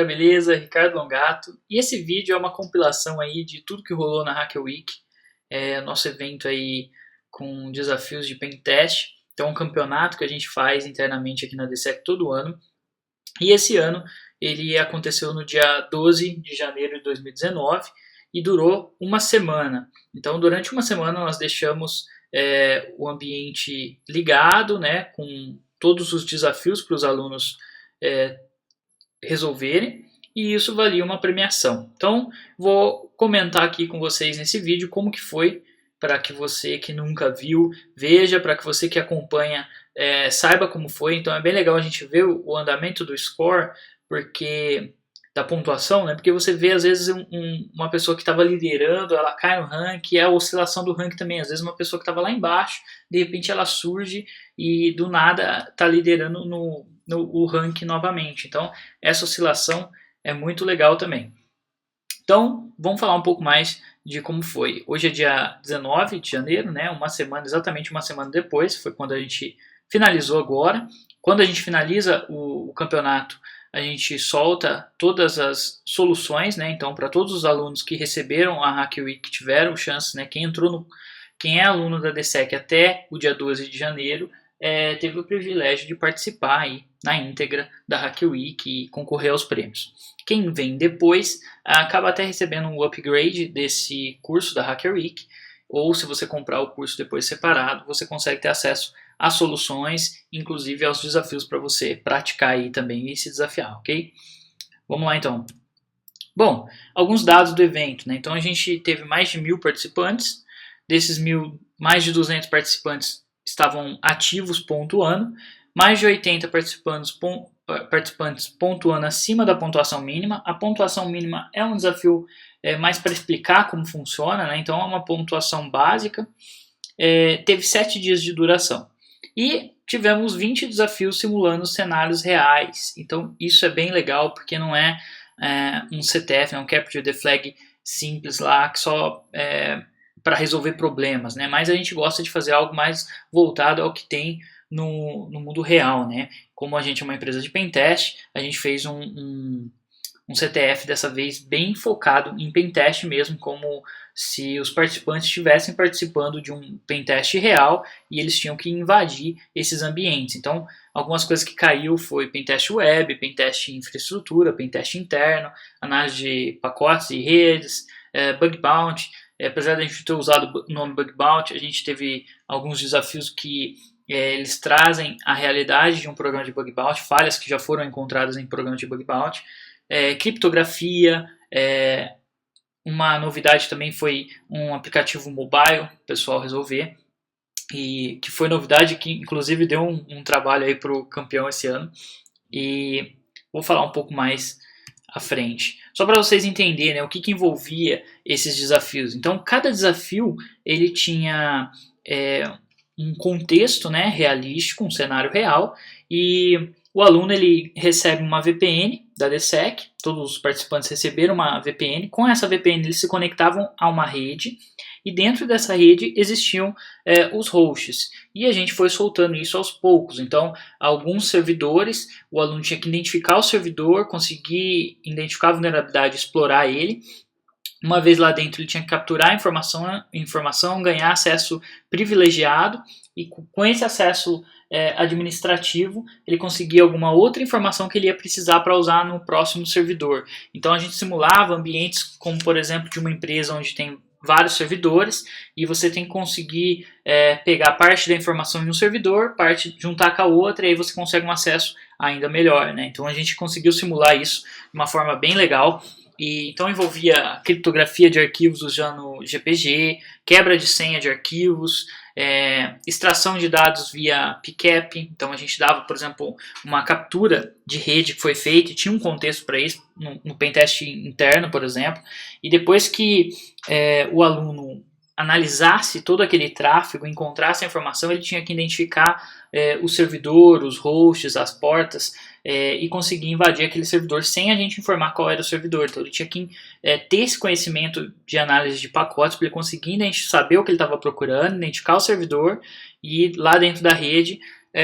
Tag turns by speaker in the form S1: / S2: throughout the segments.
S1: Beleza? Ricardo Longato. E esse vídeo é uma compilação aí de tudo que rolou na Hacker Week, nosso evento aí com desafios de pentest. Então, é um campeonato que a gente faz internamente aqui na DSEC todo ano. E esse ano ele aconteceu no dia 12 de janeiro de 2019 e durou uma semana. Então, durante uma semana nós deixamos o ambiente ligado, né, com todos os desafios para os alunos resolverem, e isso valia uma premiação. Então, vou comentar aqui com vocês nesse vídeo como que foi, para que você que nunca viu, veja, para que você que acompanha saiba como foi. Então é bem legal a gente ver o andamento do score, porque da pontuação, né? Porque você vê às vezes uma pessoa que estava liderando, ela cai no rank, e a oscilação do rank também. Às vezes uma pessoa que estava lá embaixo, de repente ela surge e do nada está liderando o rank novamente. Então essa oscilação é muito legal também. Então vamos falar um pouco mais de como foi. Hoje é dia 19 de janeiro, né? Exatamente uma semana depois, foi quando a gente finalizou agora. Quando a gente finaliza o campeonato, a gente solta todas as soluções, né? Então, para todos os alunos que receberam a Hacker Week, que tiveram chance, né? Quem é aluno da DSEC até o dia 12 de janeiro, teve o privilégio de participar aí na íntegra da Hacker Week e concorrer aos prêmios. Quem vem depois acaba até recebendo um upgrade desse curso da Hacker Week, ou se você comprar o curso depois separado, você consegue ter acesso às soluções, inclusive aos desafios para você praticar aí também e se desafiar, ok? Vamos lá então. Bom, alguns dados do evento, né? Então a gente teve mais de 1.000 participantes, desses 1.000, mais de 200 participantes estavam ativos pontuando, mais de 80 participantes pontuando acima da pontuação mínima. A pontuação mínima é um desafio mais para explicar como funciona, né? Então é uma pontuação básica, teve 7 dias de duração. E tivemos 20 desafios simulando cenários reais. Então isso é bem legal, porque não é um CTF, um Capture the Flag simples lá, que só para resolver problemas, né? Mas a gente gosta de fazer algo mais voltado ao que tem no mundo real, né? Como a gente é uma empresa de pentest, a gente fez um CTF dessa vez bem focado em pentest mesmo, como se os participantes estivessem participando de um pentest real e eles tinham que invadir esses ambientes. Então, algumas coisas que caiu foi pentest web, pentest infraestrutura, pentest interno, análise de pacotes e redes, bug bounty. Apesar de a gente ter usado o nome bug bounty, a gente teve alguns desafios que eles trazem a realidade de um programa de bug bounty, falhas que já foram encontradas em programas de bug bounty, criptografia, uma novidade também foi um aplicativo mobile, o pessoal resolver, e que foi novidade, que inclusive deu um trabalho aí para o campeão esse ano, e vou falar um pouco mais à frente. Só para vocês entenderem, né, o que envolvia esses desafios. Então, cada desafio ele tinha um contexto, né, realístico, um cenário real, e o aluno ele recebe uma VPN da DSEC, todos os participantes receberam uma VPN, com essa VPN eles se conectavam a uma rede, e dentro dessa rede existiam os hosts, e a gente foi soltando isso aos poucos. Então, alguns servidores, o aluno tinha que identificar o servidor, conseguir identificar a vulnerabilidade, explorar ele. Uma vez lá dentro ele tinha que capturar a informação, ganhar acesso privilegiado, e com esse acesso administrativo ele conseguia alguma outra informação que ele ia precisar para usar no próximo servidor. Então a gente simulava ambientes como, por exemplo, de uma empresa onde tem vários servidores, e você tem que conseguir pegar parte da informação em um servidor, juntar com a outra, e aí você consegue um acesso ainda melhor, né? Então a gente conseguiu simular isso de uma forma bem legal. E então envolvia criptografia de arquivos usando GPG, quebra de senha de arquivos, extração de dados via PCAP. Então a gente dava, por exemplo, uma captura de rede que foi feita e tinha um contexto para isso, no pentest interno, por exemplo. E depois que o aluno analisasse todo aquele tráfego, encontrasse a informação, ele tinha que identificar o servidor, os hosts, as portas, e conseguir invadir aquele servidor sem a gente informar qual era o servidor. Então ele tinha que ter esse conhecimento de análise de pacotes para ele conseguir saber o que ele estava procurando, identificar o servidor e lá dentro da rede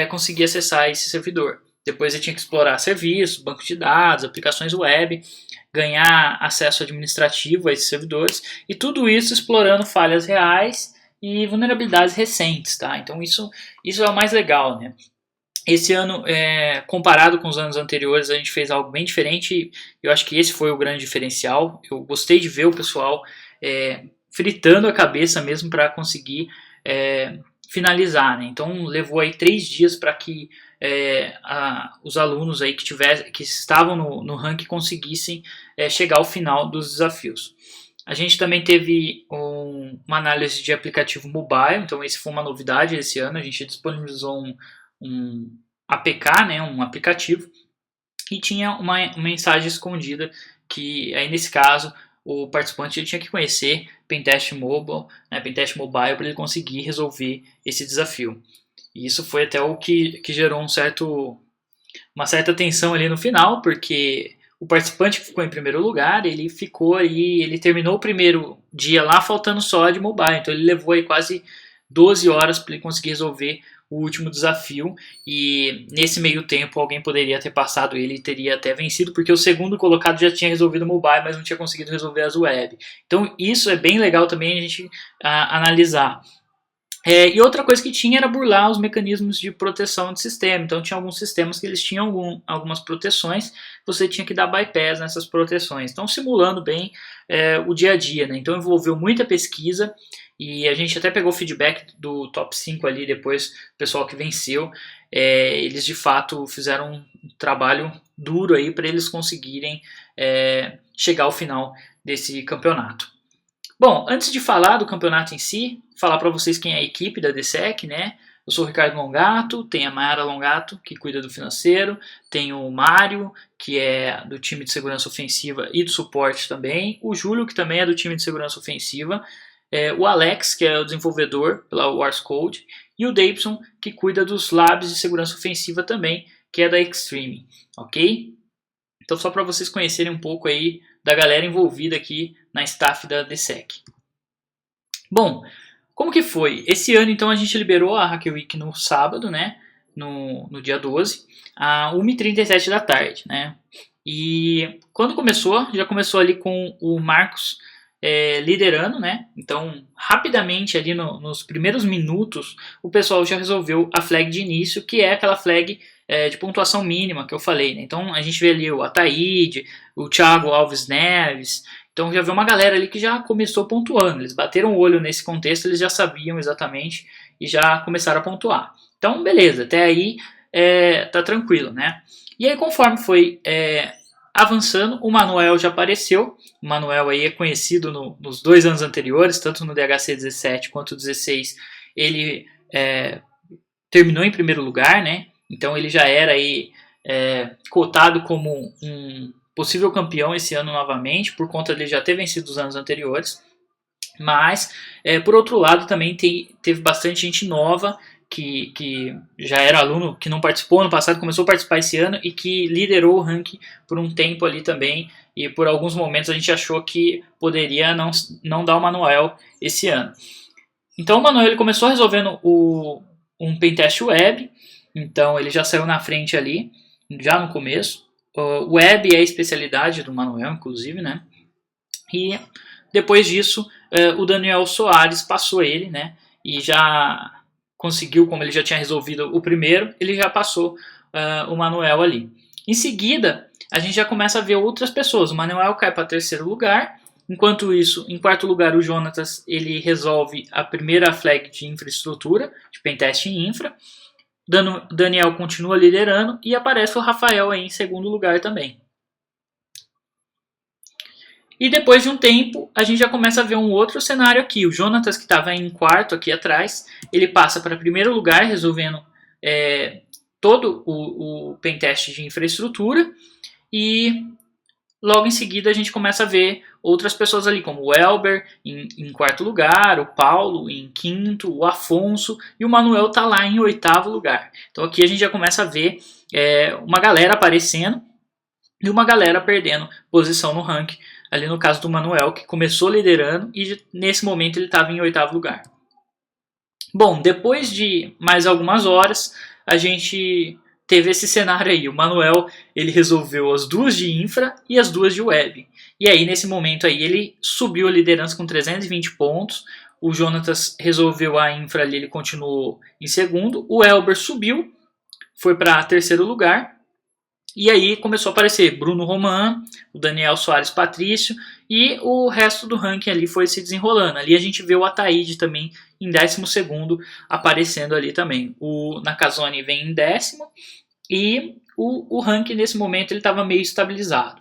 S1: conseguir acessar esse servidor. Depois ele tinha que explorar serviços, banco de dados, aplicações web, ganhar acesso administrativo a esses servidores, e tudo isso explorando falhas reais e vulnerabilidades recentes, tá? Então isso é o mais legal, né? Esse ano, comparado com os anos anteriores, a gente fez algo bem diferente. Eu acho que esse foi o grande diferencial. Eu gostei de ver o pessoal fritando a cabeça mesmo para conseguir finalizar, né? Então levou aí 3 dias para que os alunos aí que estavam no ranking conseguissem chegar ao final dos desafios. A gente também teve uma análise de aplicativo mobile, então esse foi uma novidade esse ano. A gente disponibilizou um APK, né, um aplicativo, e tinha uma mensagem escondida que aí nesse caso o participante tinha que conhecer Pentest Mobile, né, Pentest Mobile, para ele conseguir resolver esse desafio. E isso foi até o que gerou uma certa tensão ali no final, porque o participante que ficou em primeiro lugar, ele ficou aí, ele terminou o primeiro dia lá faltando só de mobile, então ele levou aí quase 12 horas para ele conseguir resolver o último desafio, e nesse meio tempo alguém poderia ter passado ele e teria até vencido, porque o segundo colocado já tinha resolvido o mobile, mas não tinha conseguido resolver as web. Então isso é bem legal também a gente analisar. E outra coisa que tinha era burlar os mecanismos de proteção do sistema. Então tinha alguns sistemas que eles tinham algumas proteções, você tinha que dar bypass nessas proteções. Então simulando bem o dia a dia, né? Então envolveu muita pesquisa, e a gente até pegou feedback do top 5 ali depois, o pessoal que venceu. Eles de fato fizeram um trabalho duro aí para eles conseguirem chegar ao final desse campeonato. Bom, antes de falar do campeonato em si, falar para vocês quem é a equipe da DSEC, né? Eu sou o Ricardo Longato, tem a Mayara Longato, que cuida do financeiro, tem o Mário, que é do time de segurança ofensiva e do suporte também, o Júlio, que também é do time de segurança ofensiva, o Alex, que é o desenvolvedor pela Wars Code, e o Davidson, que cuida dos labs de segurança ofensiva também, que é da Extreme, ok? Então só para vocês conhecerem um pouco aí da galera envolvida aqui na staff da DSEC. Bom, como que foi? Esse ano então a gente liberou a Hacker Week no sábado, né? No dia 12, às 1h37 da tarde, né? E quando começou, já começou ali com o Marcos liderando, né? Então, rapidamente ali nos primeiros minutos, o pessoal já resolveu a flag de início, que é aquela flag de pontuação mínima que eu falei, né? Então, a gente vê ali o Ataíde, o Thiago Alves Neves. Então, já vê uma galera ali que já começou pontuando. Eles bateram o olho nesse contexto, eles já sabiam exatamente e já começaram a pontuar. Então, beleza, até aí tá tranquilo, né? E aí, conforme foi avançando, o Manuel já apareceu. O Manuel aí é conhecido nos 2 anos anteriores, tanto no DHC 17 quanto 16, ele terminou em primeiro lugar, né? Então ele já era aí cotado como um possível campeão esse ano novamente, por conta de ele já ter vencido os anos anteriores. Mas, por outro lado, também teve bastante gente nova que já era aluno, que não participou ano passado, começou a participar esse ano e que liderou o ranking por um tempo ali também, e por alguns momentos a gente achou que poderia não dar o Manuel esse ano. Então o Manuel ele começou resolvendo um pentest web, então ele já saiu na frente ali, já no começo. O web é a especialidade do Manuel, inclusive, né? E depois disso, o Daniel Soares passou ele, né? E já conseguiu, como ele já tinha resolvido o primeiro, ele já passou o Manuel ali. Em seguida, a gente já começa a ver outras pessoas. O Manuel cai para terceiro lugar. Enquanto isso, em quarto lugar, o Jonatas ele resolve a primeira flag de infraestrutura, de pentest em infra. Daniel continua liderando e aparece o Rafael aí em segundo lugar também. E depois de um tempo, a gente já começa a ver um outro cenário aqui. O Jonatas, que estava em quarto aqui atrás, ele passa para primeiro lugar, resolvendo todo o pentest de infraestrutura. E logo em seguida a gente começa a ver outras pessoas ali, como o Elber em quarto lugar, o Paulo em quinto, o Afonso, e o Manuel está lá em oitavo lugar. Então aqui a gente já começa a ver uma galera aparecendo e uma galera perdendo posição no ranking. Ali no caso do Manuel, que começou liderando e nesse momento ele estava em oitavo lugar. Bom, depois de mais algumas horas, a gente teve esse cenário aí. O Manuel, ele resolveu as duas de infra e as duas de web. E aí, nesse momento aí, ele subiu a liderança com 320 pontos. O Jonatas resolveu a infra ali, ele continuou em segundo. O Elber subiu, foi para terceiro lugar. E aí começou a aparecer Bruno Roman, o Daniel Soares Patrício e o resto do ranking ali foi se desenrolando. Ali a gente vê o Ataíde também em 12º aparecendo ali também. O Nakazone vem em 10º e o ranking nesse momento ele estava meio estabilizado.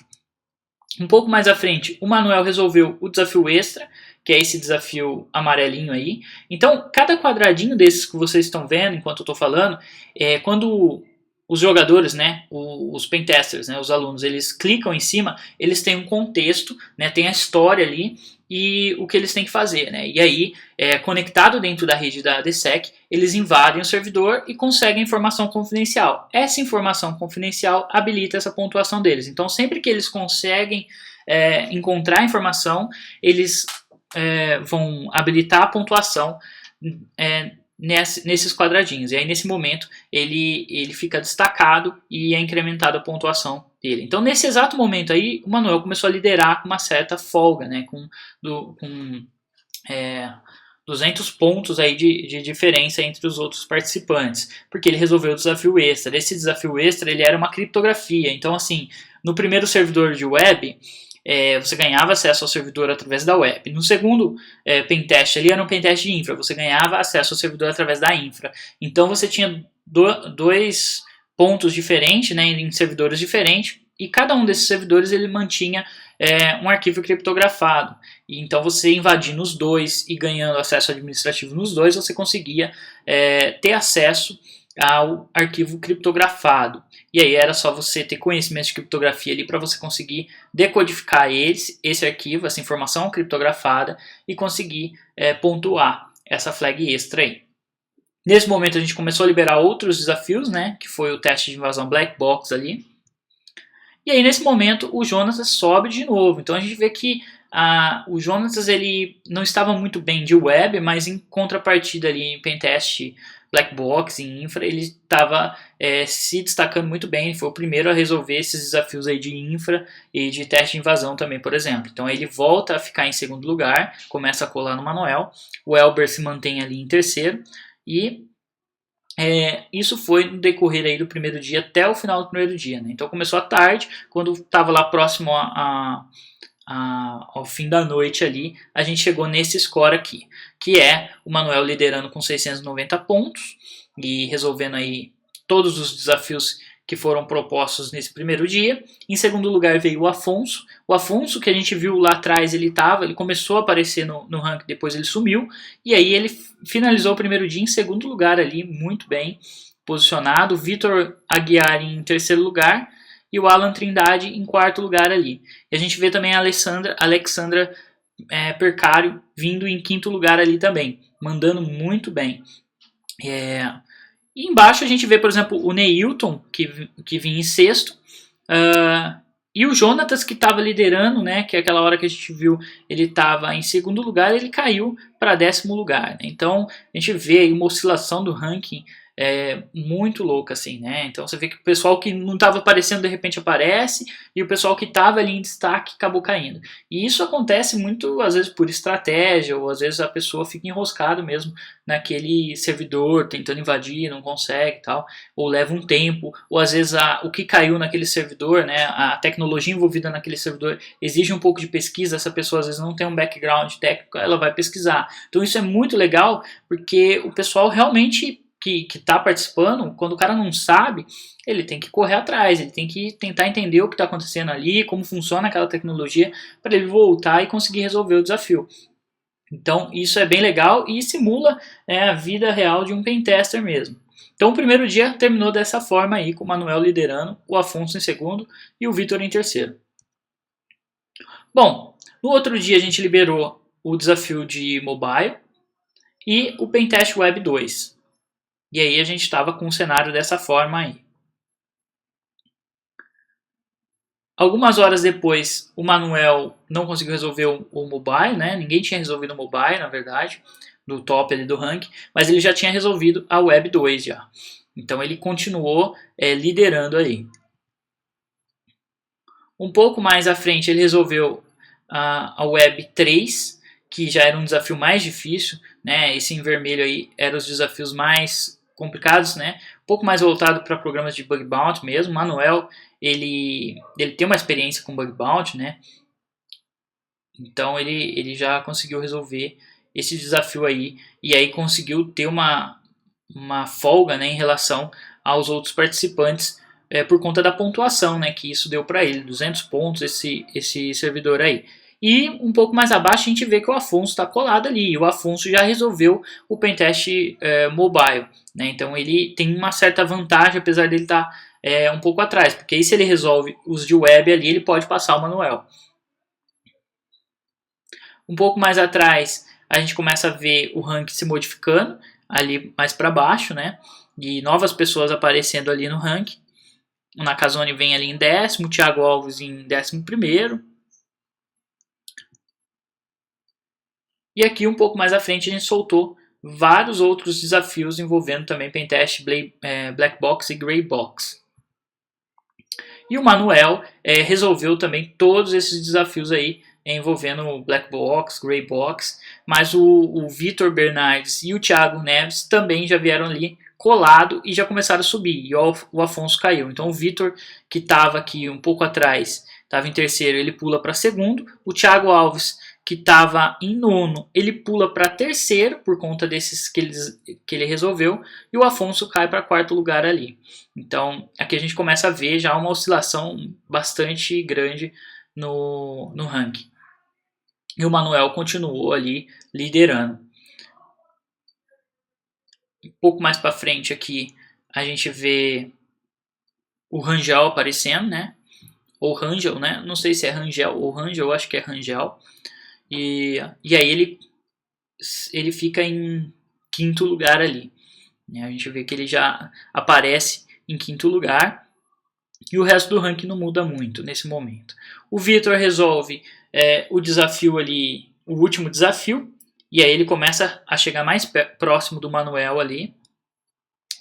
S1: Um pouco mais à frente, o Manuel resolveu o desafio extra, que é esse desafio amarelinho aí. Então, cada quadradinho desses que vocês estão vendo enquanto eu estou falando, quando os jogadores, né, os pentesters, né, os alunos, eles clicam em cima, eles têm um contexto, né, tem a história ali e o que eles têm que fazer, né? E aí, conectado dentro da rede da DSEC, eles invadem o servidor e conseguem informação confidencial. Essa informação confidencial habilita essa pontuação deles. Então, sempre que eles conseguem encontrar a informação, eles vão habilitar a pontuação nesses quadradinhos. E aí, nesse momento, ele fica destacado e é incrementada a pontuação dele. Então, nesse exato momento aí, o Manuel começou a liderar com uma certa folga, né? Com 200 pontos aí de diferença entre os outros participantes, porque ele resolveu o desafio extra. Esse desafio extra ele era uma criptografia. Então, assim, no primeiro servidor de web, você ganhava acesso ao servidor através da web. No segundo pentest, ali era um pentest de infra, você ganhava acesso ao servidor através da infra. Então você tinha dois pontos diferentes, né, em servidores diferentes, e cada um desses servidores ele mantinha um arquivo criptografado. E então você invadindo os dois e ganhando acesso administrativo nos dois, você conseguia ter acesso ao arquivo criptografado. E aí era só você ter conhecimento de criptografia ali para você conseguir decodificar esse arquivo, essa informação criptografada e conseguir pontuar essa flag extra aí. Nesse momento a gente começou a liberar outros desafios, né, que foi o teste de invasão black box ali. E aí nesse momento o Jonatas sobe de novo. Então a gente vê que o Jonatas ele não estava muito bem de web, mas em contrapartida ali em pentest black box, em infra, ele estava se destacando muito bem. Ele foi o primeiro a resolver esses desafios aí de infra e de teste de invasão também, por exemplo. Então ele volta a ficar em segundo lugar, começa a colar no Manuel. O Elber se mantém ali em terceiro e isso foi no decorrer aí do primeiro dia até o final do primeiro dia, né? Então começou à tarde, quando estava lá próximo ao fim da noite ali, a gente chegou nesse score aqui, que é o Manuel liderando com 690 pontos e resolvendo aí todos os desafios que foram propostos nesse primeiro dia. Em segundo lugar veio o Afonso. O Afonso, que a gente viu lá atrás, ele começou a aparecer no ranking, depois ele sumiu, e aí ele finalizou o primeiro dia em segundo lugar ali, muito bem posicionado. O Vitor Aguiar em terceiro lugar e o Alan Trindade em quarto lugar ali. E a gente vê também a Alexandra Percário vindo em quinto lugar ali também, mandando muito bem. E embaixo a gente vê, por exemplo, o Neilton, que vinha em sexto, e o Jonatas, que estava liderando, né, que é aquela hora que a gente viu, ele estava em segundo lugar, ele caiu para 10º lugar. Né? Então a gente vê aí uma oscilação do ranking muito louca, assim, né? Então você vê que o pessoal que não estava aparecendo de repente aparece e o pessoal que estava ali em destaque acabou caindo. E isso acontece muito, às vezes, por estratégia, ou às vezes a pessoa fica enroscada mesmo naquele servidor, tentando invadir, não consegue e tal, ou leva um tempo, ou às vezes o que caiu naquele servidor, né, a tecnologia envolvida naquele servidor exige um pouco de pesquisa, essa pessoa às vezes não tem um background técnico, ela vai pesquisar. Então isso é muito legal, porque o pessoal realmente que está participando, quando o cara não sabe, ele tem que correr atrás, ele tem que tentar entender o que está acontecendo ali, como funciona aquela tecnologia, para ele voltar e conseguir resolver o desafio. Então isso é bem legal e simula a vida real de um pentester mesmo. Então o primeiro dia terminou dessa forma aí, com o Manuel liderando, o Afonso em segundo e o Vitor em terceiro. Bom, no outro dia a gente liberou o desafio de mobile e o Pentest Web 2. E aí a gente estava com um cenário dessa forma aí. Algumas horas depois, o Manuel não conseguiu resolver o mobile, né? Ninguém tinha resolvido o mobile, na verdade, do top ali do ranking, mas ele já tinha resolvido a Web 2 já. Então ele continuou liderando aí. Um pouco mais à frente ele resolveu a Web 3, que já era um desafio mais difícil, né? Esse em vermelho aí eram os desafios mais complicados, né? Um pouco mais voltado para programas de bug bounty mesmo. O Manuel, ele tem uma experiência com bug bounty, né? Então ele já conseguiu resolver esse desafio aí, e aí conseguiu ter uma folga, né, em relação aos outros participantes, por conta da pontuação, né, que isso deu para ele, 200 pontos esse servidor aí. E um pouco mais abaixo a gente vê que o Afonso está colado ali, e o Afonso já resolveu o pentest mobile, né, então ele tem uma certa vantagem, apesar dele estar um pouco atrás, porque aí se ele resolve os de web ali, ele pode passar o Manuel. Um pouco mais atrás a gente começa a ver o ranking se modificando, ali mais para baixo, né? E novas pessoas aparecendo ali no ranking. O Nakazone vem ali em 10º, o Thiago Alves em 11º. E aqui um pouco mais à frente a gente soltou vários outros desafios envolvendo também Pentest, Black Box e Grey Box. E o Manuel resolveu também todos esses desafios aí envolvendo Black Box, Grey Box, mas o Vitor Bernardes e o Thiago Neves também já vieram ali colado e já começaram a subir, e o Afonso caiu. Então o Vitor, que estava aqui um pouco atrás, estava em terceiro, ele pula para segundo. O Thiago Alves, que estava em nono, ele pula para terceiro, por conta desses que ele resolveu, e o Afonso cai para quarto lugar ali. Então aqui a gente começa a ver já uma oscilação bastante grande no ranking. E o Manuel continuou ali liderando. Um pouco mais para frente aqui a gente vê o Rangel aparecendo, né? Ou Rangel, né? Não sei se é Rangel ou Rangel, acho que é Rangel. E aí ele fica em quinto lugar ali. A gente vê que ele já aparece em quinto lugar. E o resto do ranking não muda muito nesse momento. O Vitor resolve o desafio ali, o último desafio, e aí ele começa a chegar mais próximo do Manuel ali.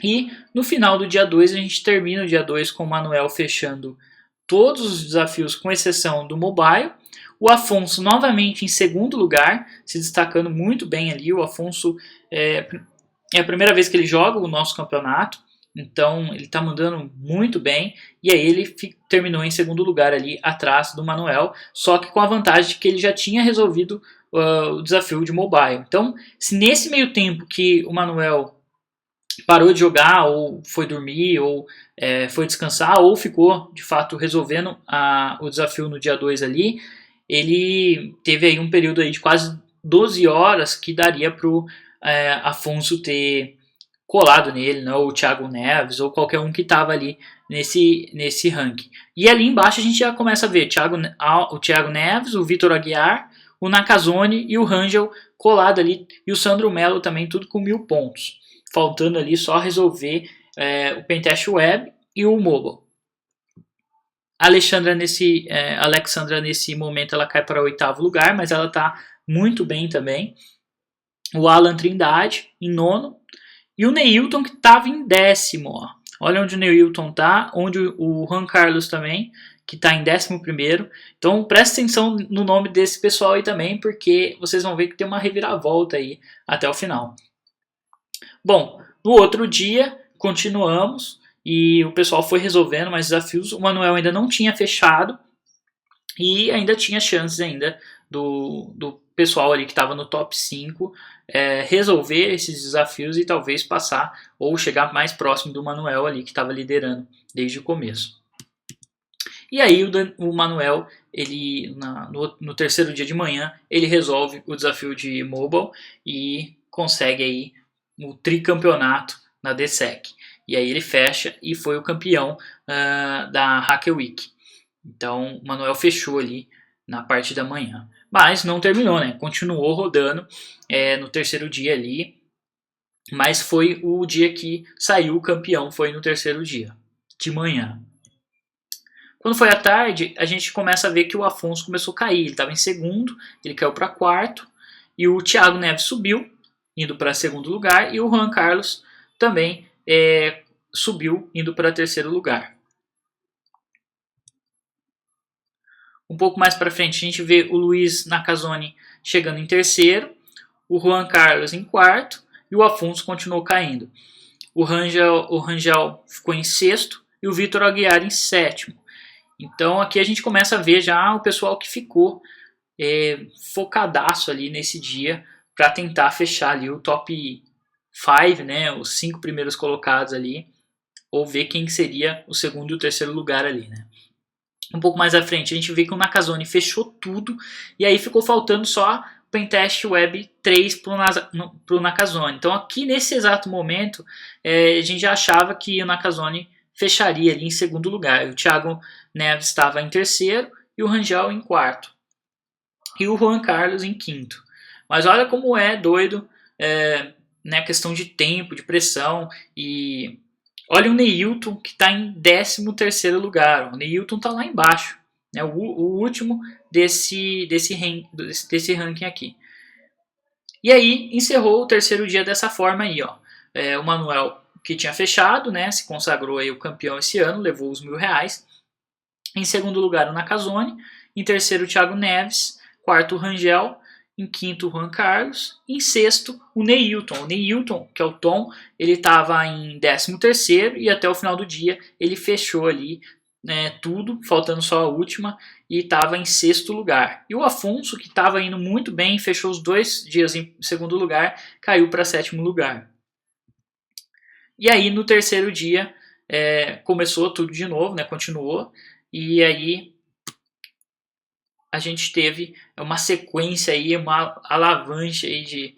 S1: E no final do dia 2, a gente termina o dia 2 com o Manuel fechando todos os desafios, com exceção do mobile. O Afonso novamente em segundo lugar, se destacando muito bem ali. O Afonso é a primeira vez que ele joga o nosso campeonato, então ele está mandando muito bem, e aí ele terminou em segundo lugar ali, atrás do Manuel, só que com a vantagem de que ele já tinha resolvido o desafio de mobile. Então, se nesse meio tempo que o Manuel parou de jogar, ou foi dormir, ou foi descansar, ou ficou de fato resolvendo o desafio no dia 2 ali, ele teve aí um período aí de quase 12 horas que daria para o Afonso ter colado nele, né, ou o Thiago Neves, ou qualquer um que estava ali nesse ranking. E ali embaixo a gente já começa a ver o Thiago Neves, o Vitor Aguiar, o Nakazone e o Rangel colado ali, e o Sandro Melo também, tudo com 1000 pontos. Faltando ali só resolver o Pentest Web e o Mobile. A Alexandra nesse momento ela cai para o 8º lugar, mas ela está muito bem também. O Alan Trindade em 9º. E o Neilton que estava em 10º. Ó. Olha onde o Neilton está, onde o Juan Carlos também, que está em 11º. Então presta atenção no nome desse pessoal aí também, porque vocês vão ver que tem uma reviravolta aí até o final. Bom, no outro dia continuamos e o pessoal foi resolvendo mais desafios. O Manuel ainda não tinha fechado e ainda tinha chances ainda do pessoal ali que estava no top 5 resolver esses desafios e talvez passar ou chegar mais próximo do Manuel ali que estava liderando desde o começo. E aí o Manuel, ele no terceiro dia de manhã, ele resolve o desafio de mobile e consegue aí o tricampeonato na DSEC. E aí ele fecha e foi o campeão da Hacker Week. Então o Manuel fechou ali na parte da manhã. Mas não terminou, né? Continuou rodando no terceiro dia ali. Mas foi o dia que saiu o campeão, foi no terceiro dia, de manhã. Quando foi à tarde, a gente começa a ver que o Afonso começou a cair. Ele estava em segundo, ele caiu para quarto. E o Thiago Neves subiu, indo para segundo lugar. E o Juan Carlos também subiu indo para terceiro lugar. Um pouco mais para frente a gente vê o Luiz Nakazone chegando em terceiro, o Juan Carlos em quarto e o Afonso continuou caindo. O Rangel ficou em sexto e o Vitor Aguiar em sétimo. Então aqui a gente começa a ver já o pessoal que ficou focadaço ali nesse dia para tentar fechar ali o top 5, né, os 5 primeiros colocados ali, ou ver quem seria o segundo e o terceiro lugar ali, né. Um pouco mais à frente a gente vê que o Nakazone fechou tudo e aí ficou faltando só o Pentest Web 3 para o Nakazone. Então aqui nesse exato momento a gente já achava que o Nakazone fecharia ali em segundo lugar. O Thiago Neves estava em terceiro e o Rangel em quarto. E o Juan Carlos em quinto. Mas olha como é doido, né, questão de tempo, de pressão. E olha o Neilton que está em 13º lugar. O Neilton está lá embaixo, né, o último desse ranking aqui. E aí encerrou o terceiro dia dessa forma aí, ó. O Manuel, que tinha fechado, né, se consagrou aí o campeão esse ano, levou os R$1.000. Em segundo lugar o Nakazone, em terceiro o Thiago Neves, quarto o Rangel, em quinto o Juan Carlos, em sexto o Neilton. O Neilton, que é o Tom, ele estava em 13º e até o final do dia ele fechou ali, né, tudo, faltando só a última, e estava em sexto lugar. E o Afonso, que estava indo muito bem, fechou os 2 dias em segundo lugar, caiu para sétimo lugar. E aí no terceiro dia começou tudo de novo, né, continuou, e aí a gente teve uma sequência aí, uma alavanche aí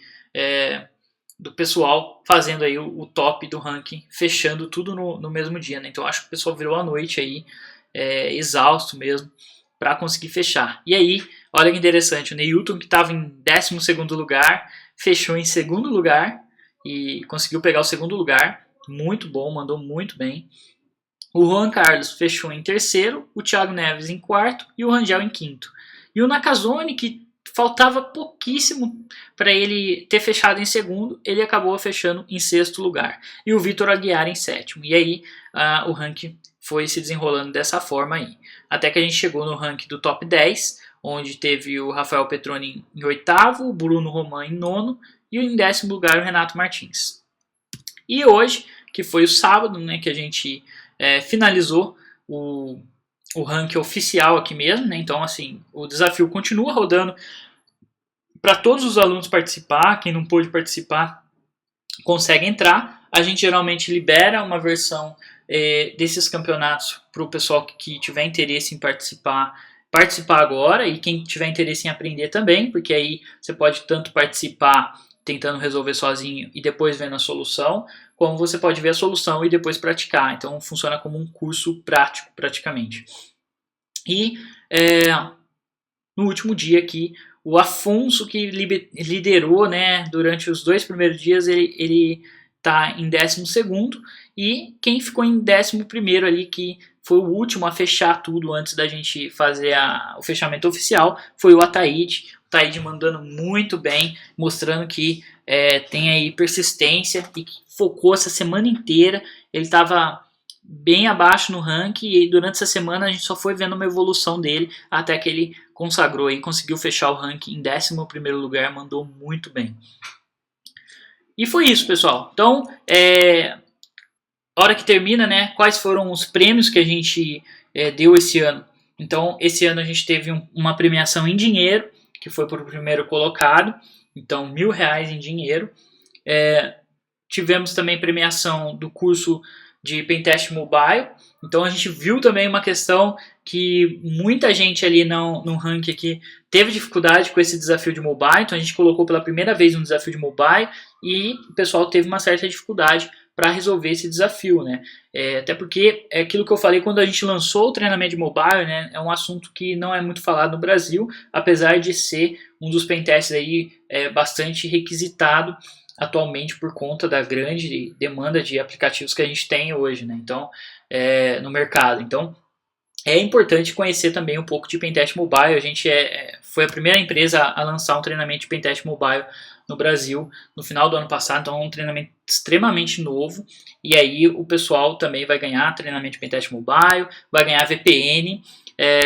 S1: do pessoal fazendo aí o top do ranking, fechando tudo no mesmo dia, né? Então acho que o pessoal virou a noite aí, exausto mesmo, para conseguir fechar. E aí, olha que interessante, o Neilton, que estava em 12º lugar, fechou em segundo lugar e conseguiu pegar o segundo lugar, muito bom, mandou muito bem. O Juan Carlos fechou em terceiro, o Thiago Neves em quarto e o Rangel em quinto. E o Nakazone, que faltava pouquíssimo para ele ter fechado em segundo, ele acabou fechando em sexto lugar. E o Vitor Aguiar em sétimo. E aí o ranking foi se desenrolando dessa forma aí. Até que a gente chegou no ranking do top 10, onde teve o Rafael Petroni em oitavo, o Bruno Roman em nono e em décimo lugar o Renato Martins. E hoje, que foi o sábado, né, que a gente finalizou o ranking oficial aqui mesmo, né? Então assim, o desafio continua rodando para todos os alunos participar. Quem não pôde participar consegue entrar. A gente geralmente libera uma versão desses campeonatos para o pessoal que tiver interesse em participar agora, e quem tiver interesse em aprender também, porque aí você pode tanto participar tentando resolver sozinho e depois vendo a solução, como você pode ver a solução e depois praticar. Então funciona como um curso prático praticamente. E no último dia aqui, o Afonso, que liderou, né, durante os 2 primeiros dias, ele está em 12º, e quem ficou em 11º ali, que foi o último a fechar tudo antes da gente fazer o fechamento oficial, foi o Ataíde. O Ataíde mandando muito bem, mostrando que tem aí persistência e que focou essa semana inteira. Ele estava bem abaixo no ranking e durante essa semana a gente só foi vendo uma evolução dele até que ele consagrou e conseguiu fechar o ranking em 11º lugar, mandou muito bem. E foi isso, pessoal. Então, hora que termina, né, quais foram os prêmios que a gente deu esse ano. Então, esse ano a gente teve uma premiação em dinheiro, que foi para o primeiro colocado, então R$1.000 em dinheiro. Tivemos também premiação do curso de Pentest Mobile. Então a gente viu também uma questão que muita gente ali no ranking aqui teve dificuldade com esse desafio de mobile. Então a gente colocou pela primeira vez um desafio de mobile e o pessoal teve uma certa dificuldade para resolver esse desafio, né? Até porque é aquilo que eu falei quando a gente lançou o treinamento de mobile, né? É um assunto que não é muito falado no Brasil, apesar de ser um dos pentests aí bastante requisitado atualmente por conta da grande demanda de aplicativos que a gente tem hoje, né? Então, no mercado. Então, é importante conhecer também um pouco de Pentest Mobile. A gente foi a primeira empresa a lançar um treinamento de Pentest Mobile no Brasil no final do ano passado, então é um treinamento extremamente novo, e aí o pessoal também vai ganhar treinamento de Pentest Mobile, vai ganhar VPN,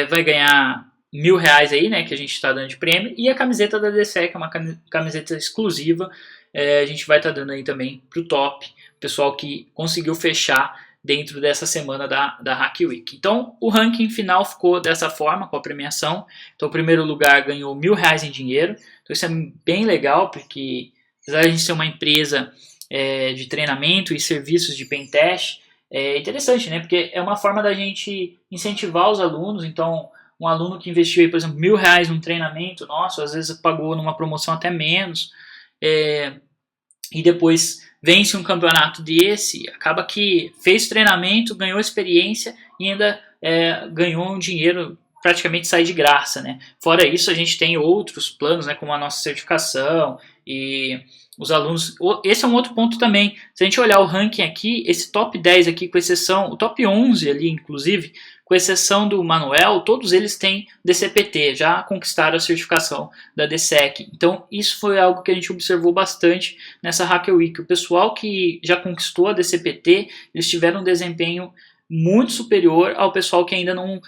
S1: vai ganhar R$ 1.000 aí, né, que a gente está dando de prêmio, e a camiseta da DSEC, é uma camiseta exclusiva, a gente vai estar dando aí também pro top, pessoal que conseguiu fechar dentro dessa semana da Hack Week. Então, o ranking final ficou dessa forma, com a premiação. Então, o primeiro lugar ganhou R$ 1.000 em dinheiro. Então, isso é bem legal, porque apesar de a gente ser uma empresa de treinamento e serviços de pentest, é interessante, né? Porque é uma forma da gente incentivar os alunos. Então, um aluno que investiu, aí, por exemplo, R$ 1.000 num treinamento nosso, às vezes pagou numa promoção até menos, e depois vence um campeonato desse, acaba que fez treinamento, ganhou experiência e ainda ganhou um dinheiro, praticamente sai de graça, né? Fora isso, a gente tem outros planos, né, como a nossa certificação e os alunos. Esse é um outro ponto também. Se a gente olhar o ranking aqui, esse top 10 aqui, com exceção, o top 11 ali, inclusive, com exceção do Manuel, todos eles têm DCPT, já conquistaram a certificação da DSEC. Então, isso foi algo que a gente observou bastante nessa Hack Week. O pessoal que já conquistou a DCPT, eles tiveram um desempenho muito superior ao pessoal que ainda não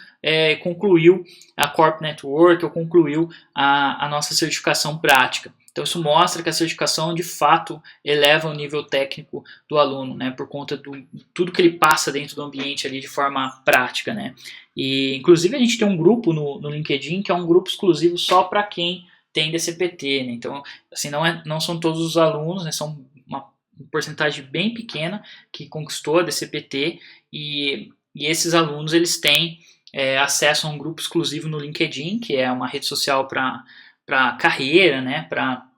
S1: concluiu a Corp Network ou concluiu a nossa certificação prática. Então isso mostra que a certificação de fato eleva o nível técnico do aluno, né, por conta de tudo que ele passa dentro do ambiente ali de forma prática, né. E inclusive a gente tem um grupo no LinkedIn que é um grupo exclusivo só para quem tem DCPT, né. Então assim, não são todos os alunos, né, são uma porcentagem bem pequena que conquistou a DCPT e esses alunos eles têm acesso a um grupo exclusivo no LinkedIn, que é uma rede social para carreira, né, para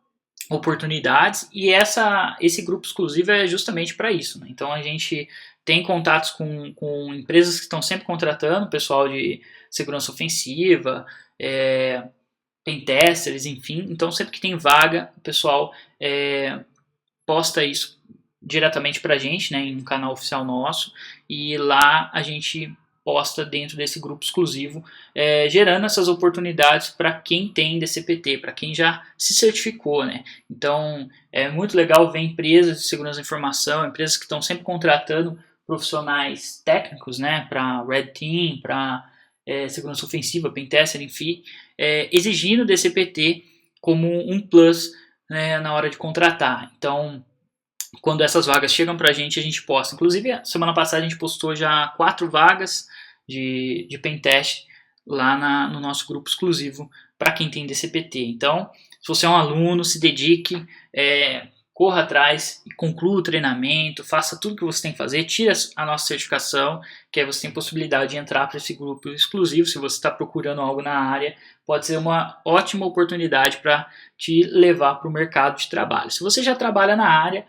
S1: oportunidades, e esse grupo exclusivo é justamente para isso, né? Então a gente tem contatos com empresas que estão sempre contratando pessoal de segurança ofensiva, pentesters, enfim. Então sempre que tem vaga, o pessoal posta isso diretamente para a gente, né, em um canal oficial nosso, e lá a gente posta dentro desse grupo exclusivo, gerando essas oportunidades para quem tem DCPT, para quem já se certificou, né? Então é muito legal ver empresas de segurança da informação, empresas que estão sempre contratando profissionais técnicos, né, para Red Team, para segurança ofensiva, Pentester, enfim, exigindo DCPT como um plus, né, na hora de contratar. Então, quando essas vagas chegam pra gente, a gente posta. Inclusive, semana passada a gente postou já 4 vagas de pentest lá no nosso grupo exclusivo para quem tem DCPT. Então, se você é um aluno, se dedique, corra atrás, conclua o treinamento, faça tudo que você tem que fazer, tire a nossa certificação, que aí você tem possibilidade de entrar para esse grupo exclusivo. Se você está procurando algo na área, pode ser uma ótima oportunidade para te levar para o mercado de trabalho. Se você já trabalha na área,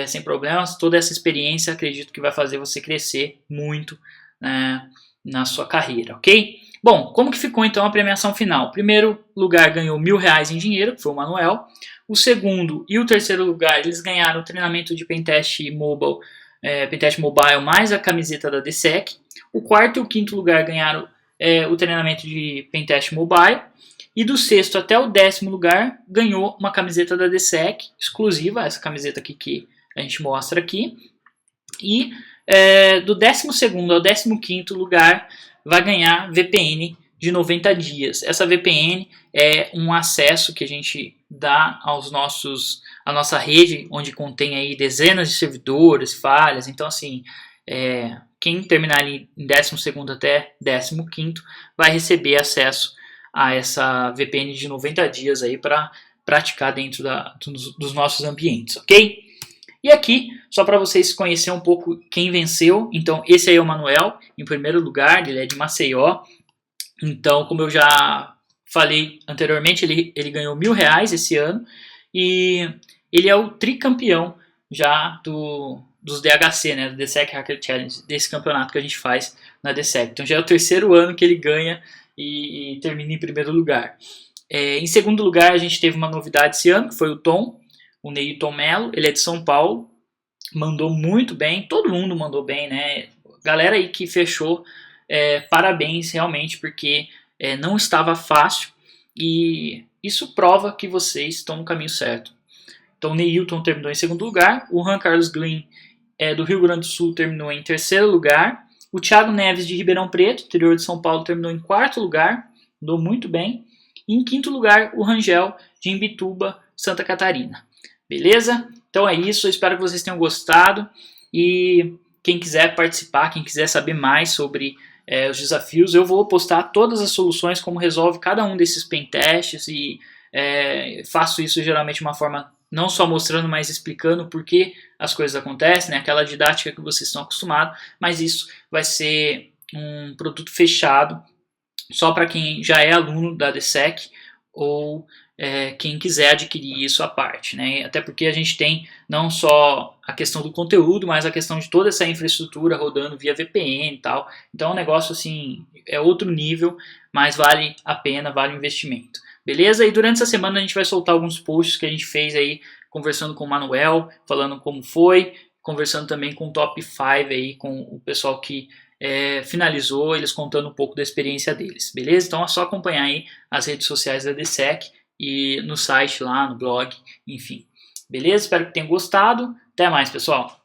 S1: sem problemas, toda essa experiência acredito que vai fazer você crescer muito, né, na sua carreira, ok? Bom, como que ficou então a premiação final? O primeiro lugar ganhou R$ 1.000 em dinheiro, que foi o Manuel. O segundo e o terceiro lugar, eles ganharam o treinamento de Pentest Mobile, Pentest Mobile mais a camiseta da DSEC. O quarto e o quinto lugar ganharam o treinamento de Pentest Mobile. E do sexto até o 10º lugar ganhou uma camiseta da DSEC exclusiva, essa camiseta aqui que a gente mostra aqui. E do 12º ao 15º lugar vai ganhar VPN de 90 dias. Essa VPN é um acesso que a gente dá à nossa rede, onde contém aí dezenas de servidores, falhas. Então, assim, quem terminar ali em 12º até 15º vai receber acesso a essa VPN de 90 dias aí para praticar dentro dos nossos ambientes, ok? E aqui, só para vocês conhecerem um pouco quem venceu, então esse aí é o Manuel, em primeiro lugar, ele é de Maceió. Então, como eu já falei anteriormente, ele ganhou R$ 1.000 esse ano e ele é o tricampeão já dos DHC, né, do DSEC Hacker Challenge, desse campeonato que a gente faz na DSEC. Então já é o terceiro ano que ele ganha e termina em primeiro lugar. Em segundo lugar, a gente teve uma novidade esse ano, que foi o Tom, o Neilton Mello. Ele é de São Paulo, mandou muito bem, todo mundo mandou bem, né? Galera aí que fechou, parabéns realmente, porque não estava fácil e isso prova que vocês estão no caminho certo. Então, Neilton terminou em segundo lugar, o Juan Carlos Glynn do Rio Grande do Sul terminou em terceiro lugar, o Thiago Neves de Ribeirão Preto, interior de São Paulo, terminou em quarto lugar, andou muito bem, e em quinto lugar, o Rangel de Imbituba, Santa Catarina. Beleza? Então é isso, eu espero que vocês tenham gostado, e quem quiser participar, quem quiser saber mais sobre os desafios, eu vou postar todas as soluções, como resolve cada um desses pentests, e faço isso geralmente de uma forma não só mostrando, mas explicando por que as coisas acontecem, né? Aquela didática que vocês estão acostumados, mas isso vai ser um produto fechado só para quem já é aluno da DSEC ou quem quiser adquirir isso à parte, né? Até porque a gente tem não só a questão do conteúdo, mas a questão de toda essa infraestrutura rodando via VPN e tal. Então é um negócio assim, é outro nível, mas vale a pena, vale o investimento. Beleza? E durante essa semana a gente vai soltar alguns posts que a gente fez aí, conversando com o Manuel, falando como foi, conversando também com o Top 5 aí, com o pessoal que finalizou, eles contando um pouco da experiência deles. Beleza? Então é só acompanhar aí as redes sociais da DSEC e no site lá, no blog, enfim. Beleza? Espero que tenham gostado. Até mais, pessoal!